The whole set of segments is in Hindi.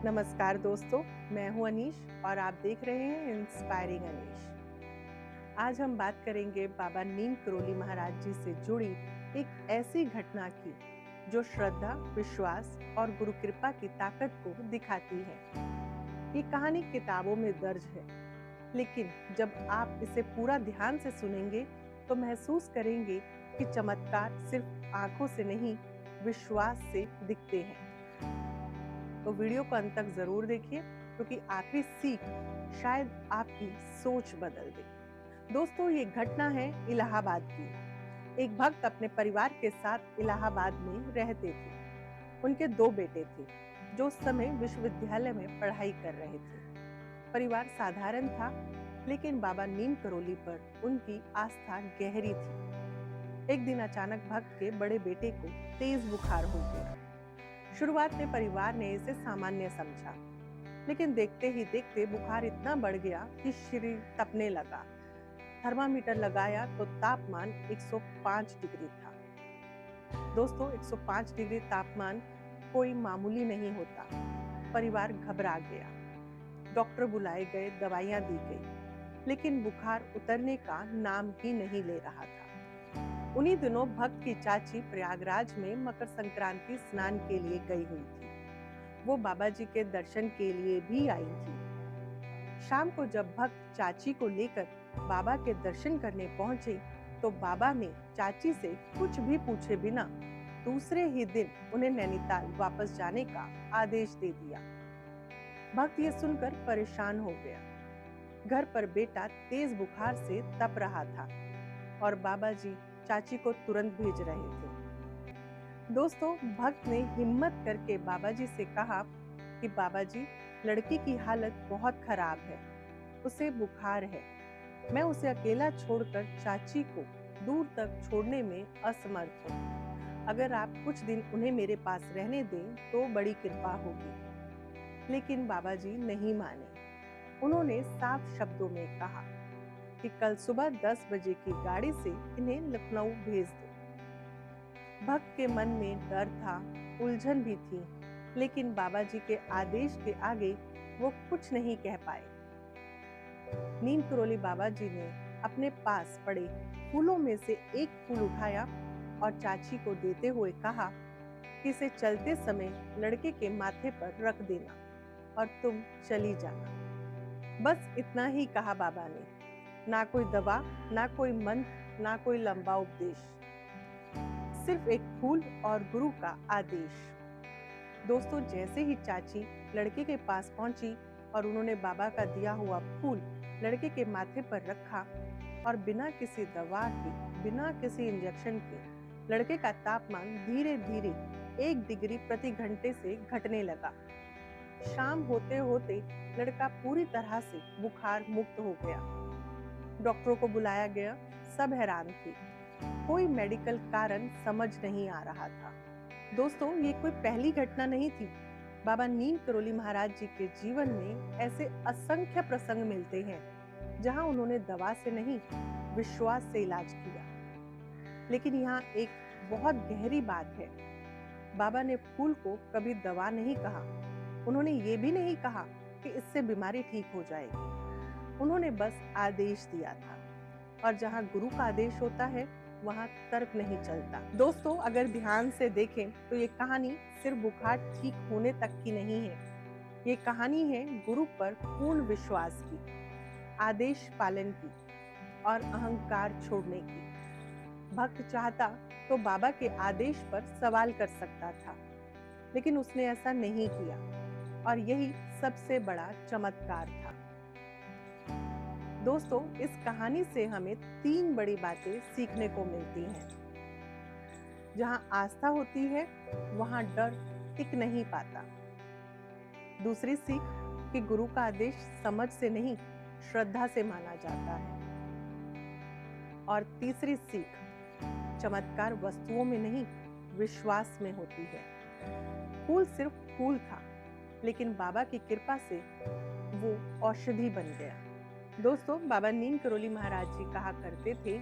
नमस्कार दोस्तों, मैं हूं अनीश और आप देख रहे हैं इंस्पायरिंग अनीश। आज हम बात करेंगे बाबा नीम करोली महाराज जी से जुड़ी एक ऐसी घटना की जो श्रद्धा, विश्वास और गुरु कृपा की ताकत को दिखाती है। ये कहानी किताबों में दर्ज है, लेकिन जब आप इसे पूरा ध्यान से सुनेंगे तो महसूस करेंगे कि चमत्कार सिर्फ आंखों से नहीं, विश्वास से दिखते हैं। तो वीडियो को अंत तक जरूर देखिए, क्योंकि आखिरी सीख शायद आपकी सोच बदल दे। दोस्तों, ये घटना है इलाहाबाद की। एक भक्त अपने परिवार के साथ इलाहाबाद में रहते थे। उनके 2 बेटे थे, जो उस समय विश्वविद्यालय में पढ़ाई कर रहे थे। परिवार साधारण था, लेकिन बाबा नीम करोली पर उनकी आस्था गहरी थी। एक दिन अचानक भक्त के बड़े बेटे को तेज बुखार हो गया। शुरुआत में परिवार ने इसे सामान्य समझा, लेकिन देखते ही देखते बुखार इतना बढ़ गया कि शरीर तपने लगा। थर्मामीटर लगाया तो तापमान 105 डिग्री था। दोस्तों, 105 डिग्री तापमान कोई मामूली नहीं होता। परिवार घबरा गया। डॉक्टर बुलाए गए, दवाइयां दी गई, लेकिन बुखार उतरने का नाम ही नहीं ले रहा था। उन्हीं दिनों भक्त की चाची प्रयागराज में मकर संक्रांति स्नान के लिए गई हुई थी। वो बाबा जी के दर्शन के लिए भी आई थी। शाम को जब भक्त चाची को लेकर बाबा के दर्शन करने पहुंचे, तो बाबा ने चाची से कुछ भी पूछे बिना दूसरे ही दिन उन्हें नैनीताल वापस जाने का आदेश दे दिया। भक्त ये सुनकर परेशान हो गया। घर पर बेटा तेज बुखार से तप रहा था और बाबा जी चाची को तुरंत भेज रहे थे। दोस्तों, भक्त ने हिम्मत करके बाबा जी से कहा कि बाबा जी, लड़की की हालत बहुत खराब है, उसे बुखार है। मैं उसे अकेला छोड़कर चाची को दूर तक छोड़ने में असमर्थ हूँ। अगर आप कुछ दिन उन्हें मेरे पास रहने दें तो बड़ी कृपा होगी। लेकिन बाबा जी नहीं माने। उन्होंने साफ शब्दों में कहा कि कल सुबह 10 बजे की गाड़ी से इन्हें लखनऊ भेज दो। भक्त के मन में डर था, उलझन भी थी, लेकिन बाबा जी के आदेश के आगे वो कुछ नहीं कह पाए। नीम करोली बाबा जी ने अपने पास पड़े फूलों में से एक फूल उठाया और चाची को देते हुए कहा कि इसे चलते समय लड़के के माथे पर रख देना और तुम चली जाना। बस इतना ही कहा बाबा ने। ना कोई दवा, ना कोई मंत्र, ना कोई लंबा उपदेश, सिर्फ एक फूल और गुरु का आदेश। दोस्तों, जैसे ही चाची लड़के के पास पहुंची और उन्होंने बाबा का दिया हुआ फूल लड़के के माथे पर रखा और बिना किसी दवा के, बिना किसी इंजेक्शन के लड़के का तापमान धीरे धीरे 1 डिग्री प्रति घंटे से घटने लगा। शाम होते होते लड़का पूरी तरह से बुखार मुक्त हो गया। डॉक्टरों को बुलाया गया। सब हैरान थे। कोई मेडिकल कारण समझ नहीं आ रहा था। दोस्तों, ये कोई पहली घटना नहीं थी। बाबा नीम करोली महाराज जी के जीवन में ऐसे असंख्य प्रसंग मिलते हैं जहां उन्होंने दवा से नहीं, विश्वास से इलाज किया। लेकिन यहाँ एक बहुत गहरी बात है। बाबा ने फूल को कभी दवा नहीं कहा। उन्होंने ये भी नहीं कहा कि इससे बीमारी ठीक हो जाएगी। उन्होंने बस आदेश दिया था, और जहाँ गुरु का आदेश होता है वहाँ तर्क नहीं चलता। दोस्तों, अगर ध्यान से देखें तो ये कहानी सिर्फ बुखार ठीक होने तक की नहीं है। ये कहानी है गुरु पर पूर्ण विश्वास की, आदेश पालन की और अहंकार छोड़ने की। भक्त चाहता तो बाबा के आदेश पर सवाल कर सकता था, लेकिन उसने ऐसा नहीं किया, और यही सबसे बड़ा चमत्कार था। दोस्तों, इस कहानी से हमें 3 बड़ी बातें सीखने को मिलती हैं। जहां आस्था होती है, वहां डर टिक नहीं पाता। दूसरी सीख कि गुरु का आदेश समझ से नहीं, श्रद्धा से माना जाता है। और तीसरी सीख, चमत्कार वस्तुओं में नहीं, विश्वास में होती है। फूल सिर्फ फूल था, लेकिन बाबा की कृपा से वो औषधि बन गया। दोस्तों, बाबा नीम करोली महाराज जी कहा करते थे,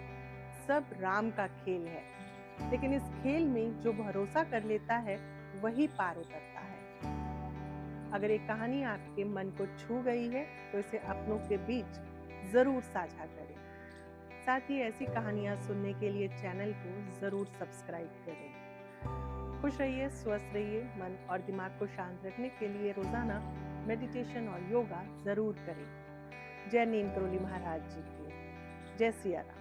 सब राम का खेल है, लेकिन इस खेल में जो भरोसा कर लेता है वही पार उतरता है। अगर एक कहानी आपके मन को छू गई है तो इसे अपनों के बीच ज़रूर साझा करें। साथ ही ऐसी कहानियाँ सुनने के लिए चैनल को ज़रूर सब्सक्राइब करें। खुश रहिए, स्वस्थ रहिए। मन और दिमाग को शांत रखने के लिए रोज़ाना मेडिटेशन और योगा ज़रूर करें। जय नीम करोली महाराज जी की। जय सिया राम।